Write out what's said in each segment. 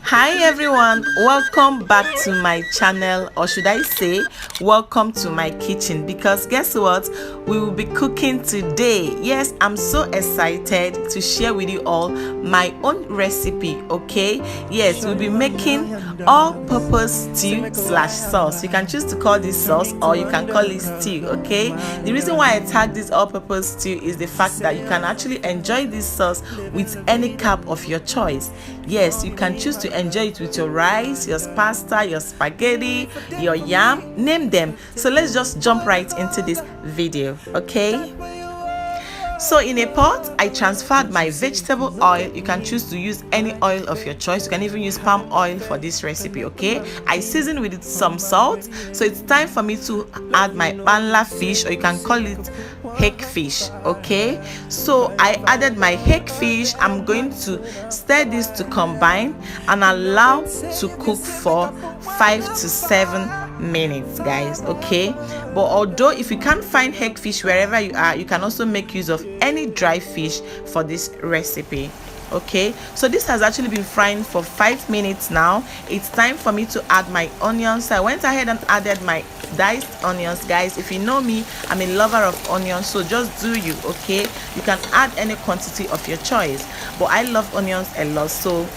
Hi everyone, welcome back to my channel, or should I say welcome to my kitchen, because guess what, we will be cooking today. Yes, I'm so excited to share with you all my own recipe. Okay, yes, we'll be making all-purpose stew slash sauce. You can choose to call this sauce or you can call it stew. Okay, the reason why I tag this all-purpose stew is the fact that you can actually enjoy this sauce with any carb of your choice. Yes, you can choose to enjoy it with your rice, your pasta, your spaghetti, your yam, name them. So let's just jump right into this video. Okay, so in a pot I transferred my vegetable oil. You can choose to use any oil of your choice. You can even use palm oil for this recipe. Okay, I seasoned with some salt. So it's time for me to add my banla fish, or you can call it hake fish. Okay, so I added my hake fish. I'm going to stir this to combine and allow to cook for 5 to 7 minutes, guys. Okay, but although if you can't find hake fish wherever you are, you can also make use of any dry fish for this recipe. Okay, so this has actually been frying for 5 minutes now. It's time for me to add my onions. So I went ahead and added my diced onions. Guys, if you know me, I'm a lover of onions, so just do you. Okay, you can add any quantity of your choice, but I love onions a lot, so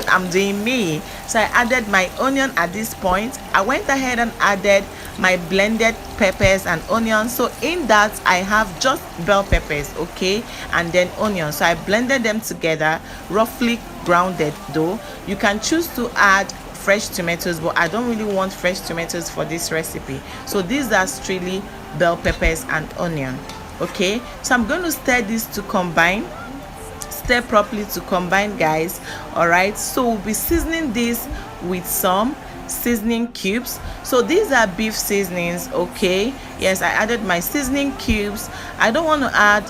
I'm doing me. So I added my onion. At this point I went ahead and added my blended peppers and onions. So in that I have just bell peppers, okay, and then onions. So I blended them together, roughly grounded though. You can choose to add fresh tomatoes, but I don't really want fresh tomatoes for this recipe, so these are strictly bell peppers and onion. Okay, so I'm going to stir this to combine, stir properly to combine, guys. All right, so we'll be seasoning this with some seasoning cubes. So these are beef seasonings. Okay, yes, I added my seasoning cubes. I don't want to add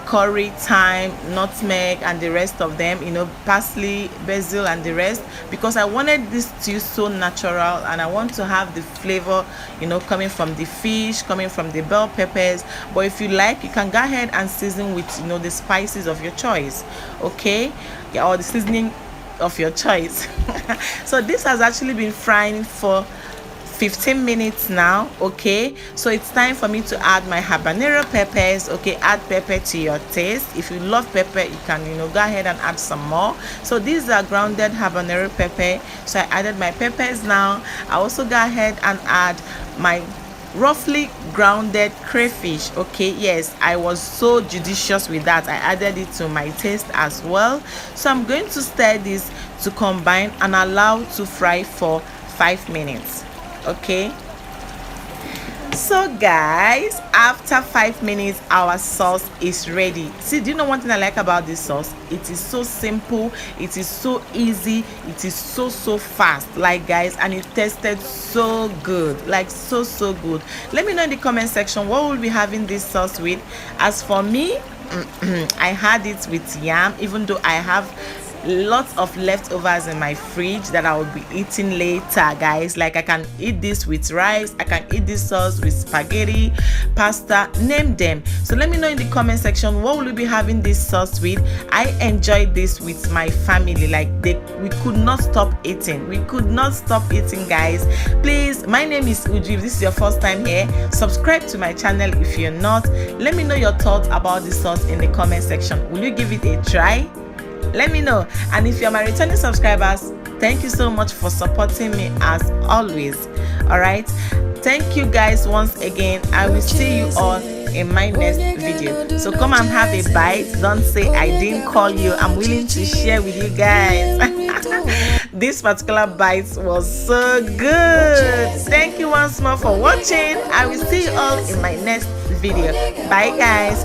curry, thyme, nutmeg and the rest of them, you know, parsley, basil and the rest, because I wanted this stew so natural and I want to have the flavor, you know, coming from the fish, coming from the bell peppers. But if you like, you can go ahead and season with, you know, the spices of your choice. Okay, yeah, or the seasoning of your choice. So this has actually been frying for 15 minutes now. Okay, so it's time for me to add my habanero peppers. Okay, add pepper to your taste. If you love pepper, you can, you know, go ahead and add some more. So these are grounded habanero pepper, so I added my peppers. Now I also go ahead and add my roughly grounded crayfish. Okay, yes, I was so judicious with that. I added it to my taste as well. So I'm going to stir this to combine and allow to fry for 5 minutes. Okay, so guys, after 5 minutes our sauce is ready. See, do you know one thing I like about this sauce? It is so simple, it is so easy, it is so fast, like, guys, and it tasted so good, like so good. Let me know in the comment section what we'll be having this sauce with. As for me, I had it with yam, even though I have lots of leftovers in my fridge that I will be eating later, guys. Like, I can eat this with rice, I can eat this sauce with spaghetti, pasta, name them. So let me know in the comment section what will you be having this sauce with. I enjoyed this with my family, like we could not stop eating, guys. Please, my name is Uju. If this is your first time here, subscribe to my channel if you're not. Let me know your thoughts about this sauce in the comment section. Will you give it a try? Let me know. And if you're my returning subscribers, thank you so much for supporting me as always. All right, thank you guys once again. I will see you all in my next video. So come and have a bite. Don't say I didn't call you. I'm willing to share with you guys. This particular bite was so good. Thank you once more for watching. I will see you all in my next video. Bye, guys.